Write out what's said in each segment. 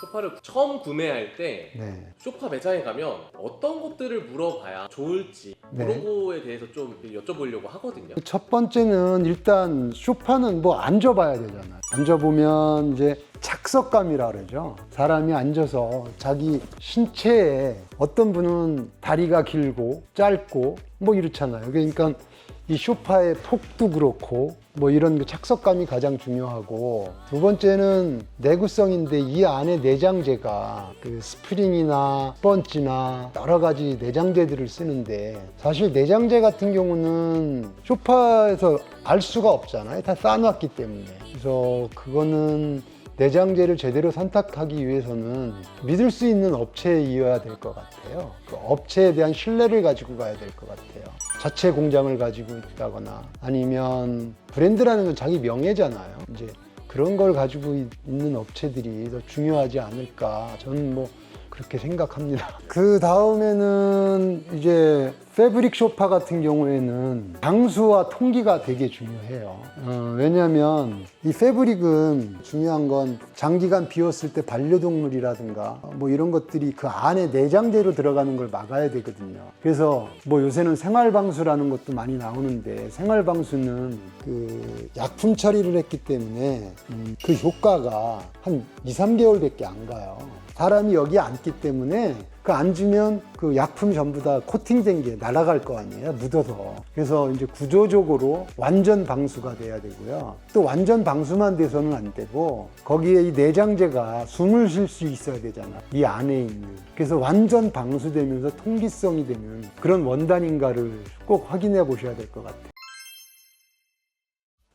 소파를 처음 구매할 때 네. 소파 매장에 가면 어떤 것들을 물어봐야 좋을지 네. 그런 거에 대해서 좀 여쭤보려고 하거든요. 첫 번째는 일단 소파는 뭐 앉아봐야 되잖아요. 앉아보면 이제 착석감이라 그러죠. 사람이 앉아서 자기 신체에 어떤 분은 다리가 길고 짧고 뭐 이렇잖아요. 그러니까 이 소파의 폭도 그렇고 뭐 이런 착석감이 가장 중요하고, 두 번째는 내구성인데 이 안에 내장재가 그 스프링이나 펀치나 여러 가지 내장재들을 쓰는데, 사실 내장재 같은 경우는 소파에서 알 수가 없잖아요. 다 쌓아놨기 때문에. 그래서 그거는 내장재를 제대로 선택하기 위해서는 믿을 수 있는 업체이어야 될 것 같아요. 그 업체에 대한 신뢰를 가지고 가야 될 것 같아요. 자체 공장을 가지고 있다거나 아니면 브랜드라는 건 자기 명예잖아요. 이제 그런 걸 가지고 있는 업체들이 더 중요하지 않을까, 저는 뭐 그렇게 생각합니다. 그 다음에는 이제 패브릭 소파 같은 경우에는 방수와 통기가 되게 중요해요. 왜냐하면 이 패브릭은 중요한 건 장기간 비웠을 때 반려동물이라든가 뭐 이런 것들이 그 안에 내장재로 들어가는 걸 막아야 되거든요. 그래서 뭐 요새는 생활방수라는 것도 많이 나오는데, 생활방수는 그 약품 처리를 했기 때문에 그 효과가 한 2, 3개월밖에 안 가요. 사람이 여기 앉기 때문에 그 앉으면 그 약품이 전부 다 코팅된 게 날아갈 거 아니에요, 묻어서. 그래서 이제 구조적으로 완전 방수가 돼야 되고요. 또 완전 방수만 돼서는 안 되고, 거기에 이 내장재가 숨을 쉴 수 있어야 되잖아, 이 안에 있는. 그래서 완전 방수되면서 통기성이 되는 그런 원단인가를 꼭 확인해 보셔야 될 것 같아요.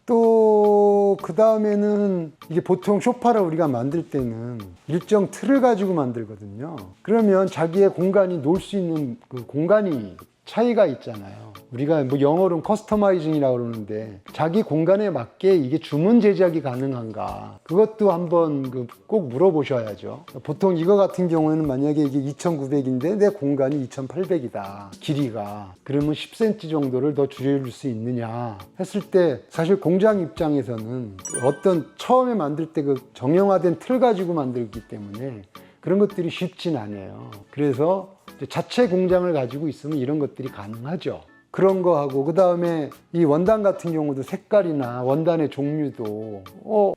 또 그 다음에는 이게 보통 소파를 우리가 만들 때는 일정 틀을 가지고 만들거든요. 그러면 자기의 공간이 놓을 수 있는 그 공간이 차이가 있잖아요. 우리가 뭐 영어로는 커스터마이징이라고 그러는데, 자기 공간에 맞게 이게 주문 제작이 가능한가, 그것도 한번 꼭 물어보셔야죠. 보통 이거 같은 경우에는 만약에 이게 2,900인데 내 공간이 2,800이다, 길이가. 그러면 10cm 정도를 더 줄일 수 있느냐 했을 때, 사실 공장 입장에서는 어떤 처음에 만들 때 그 정형화된 틀 가지고 만들기 때문에 그런 것들이 쉽진 않아요. 그래서 자체 공장을 가지고 있으면 이런 것들이 가능하죠. 그런 거 하고, 그 다음에 이 원단 같은 경우도 색깔이나 원단의 종류도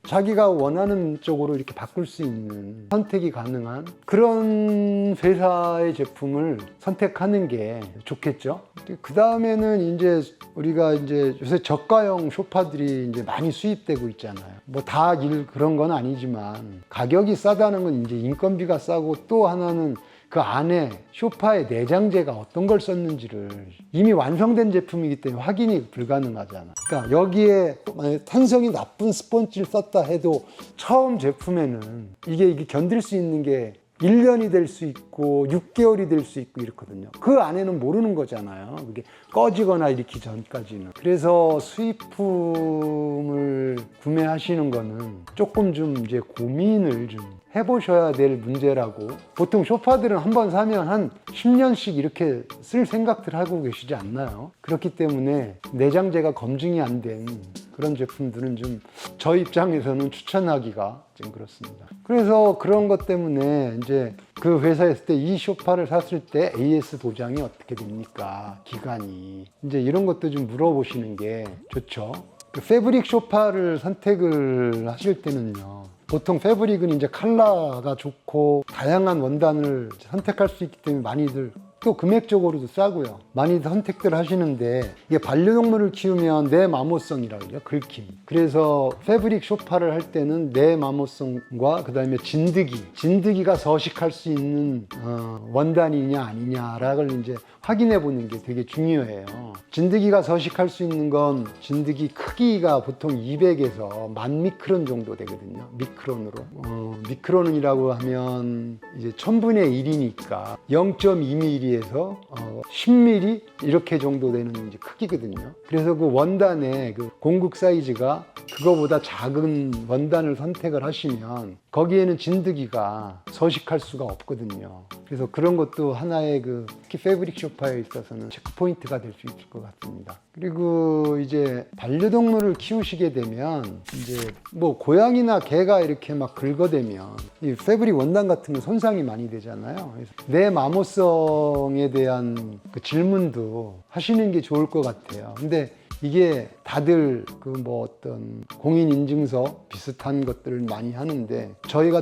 자기가 원하는 쪽으로 이렇게 바꿀 수 있는, 선택이 가능한 그런 회사의 제품을 선택하는 게 좋겠죠. 그 다음에는 이제 우리가 이제 요새 저가형 소파들이 이제 많이 수입되고 있잖아요. 뭐 다 그런 건 아니지만 가격이 싸다는 건 이제 인건비가 싸고, 또 하나는 그 안에 소파의 내장재가 어떤 걸 썼는지를 이미 완성된 제품이기 때문에 확인이 불가능하잖아. 그러니까 여기에 탄성이 나쁜 스펀지를 썼다 해도 처음 제품에는 이게 견딜 수 있는 게 1년이 될 수 있고 6개월이 될 수 있고 이렇거든요. 그 안에는 모르는 거잖아요, 그게 꺼지거나 이렇게 전까지는. 그래서 수입품을 구매하시는 거는 조금 좀 이제 고민을 좀 해보셔야 될 문제라고. 보통 소파들은 한번 사면 한 10년씩 이렇게 쓸 생각들 하고 계시지 않나요? 그렇기 때문에 내장재가 검증이 안 된 그런 제품들은 좀 저 입장에서는 추천하기가 좀 그렇습니다. 그래서 그런 것 때문에 이제 그 회사에 있을 때 이 소파를 샀을 때 AS 보장이 어떻게 됩니까? 기간이. 이제 이런 것도 좀 물어보시는 게 좋죠. 그 패브릭 소파를 선택을 하실 때는요, 보통 패브릭은 이제 컬러가 좋고 다양한 원단을 선택할 수 있기 때문에 많이들, 또 금액적으로도 싸고요, 많이 선택들 하시는데, 이게 반려동물을 키우면 내 마모성이라고 그러죠, 긁힘. 그래서 패브릭 소파를 할 때는 내 마모성과 그 다음에 진드기가 서식할 수 있는 원단이냐 아니냐를 이제 확인해 보는 게 되게 중요해요. 진드기가 서식할 수 있는 건 진드기 크기가 보통 200에서 10,000미크론 정도 되거든요, 미크론으로. 미크론이라고 하면 이제 1000분의 1이니까 0.2mm에서 10mm 이렇게 정도 되는 이제 크기거든요. 그래서 그 원단의 그 공급 사이즈가 그거보다 작은 원단을 선택을 하시면 거기에는 진드기가 서식할 수가 없거든요. 그래서 그런 것도 하나의 특히 패브릭 소파에 있어서는 체크 포인트가 될 수 있을 것 같습니다. 그리고 이제 반려동물을 키우시게 되면 이제 뭐 고양이나 개가 이렇게 막 긁어대면 이 패브릭 원단 같은 건 손상이 많이 되잖아요. 그래서 내 마모성에 대한 그 질문도 하시는 게 좋을 것 같아요. 근데 이게 다들 그 뭐 어떤 공인인증서 비슷한 것들을 많이 하는데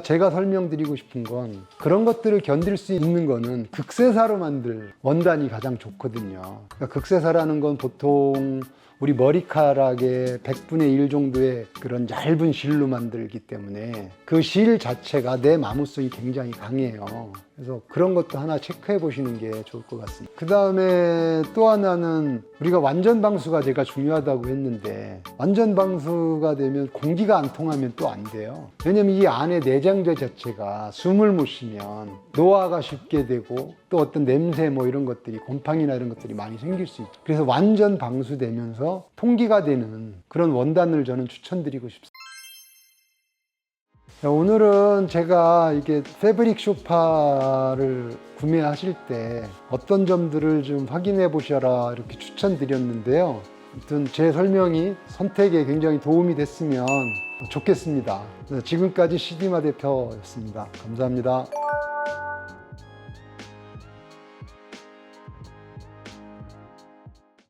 제가 설명드리고 싶은 건 그런 것들을 견딜 수 있는 거는 극세사로 만들 원단이 가장 좋거든요. 그러니까 극세사라는 건 보통 우리 머리카락의 100분의 1 정도의 그런 얇은 실로 만들기 때문에 그 실 자체가 내 마모성이 굉장히 강해요. 그래서 그런 것도 하나 체크해 보시는 게 좋을 것 같습니다. 그 다음에 또 하나는 우리가 완전 방수가 제가 중요하다고 했는데 완전 방수가 되면 공기가 안 통하면 또 안 돼요. 왜냐면 이 안에 내장재 자체가 숨을 못 쉬면 노화가 쉽게 되고 또 어떤 냄새 뭐 이런 것들이 곰팡이나 이런 것들이 많이 생길 수 있죠. 그래서 완전 방수되면서 통기가 되는 그런 원단을 저는 추천드리고 싶습니다. 자, 오늘은 제가 이게 패브릭 쇼파를 구매하실 때 어떤 점들을 좀 확인해 보셔라 이렇게 추천드렸는데요. 아무튼 제 설명이 선택에 굉장히 도움이 됐으면 좋겠습니다. 지금까지 CD마 대표였습니다. 감사합니다.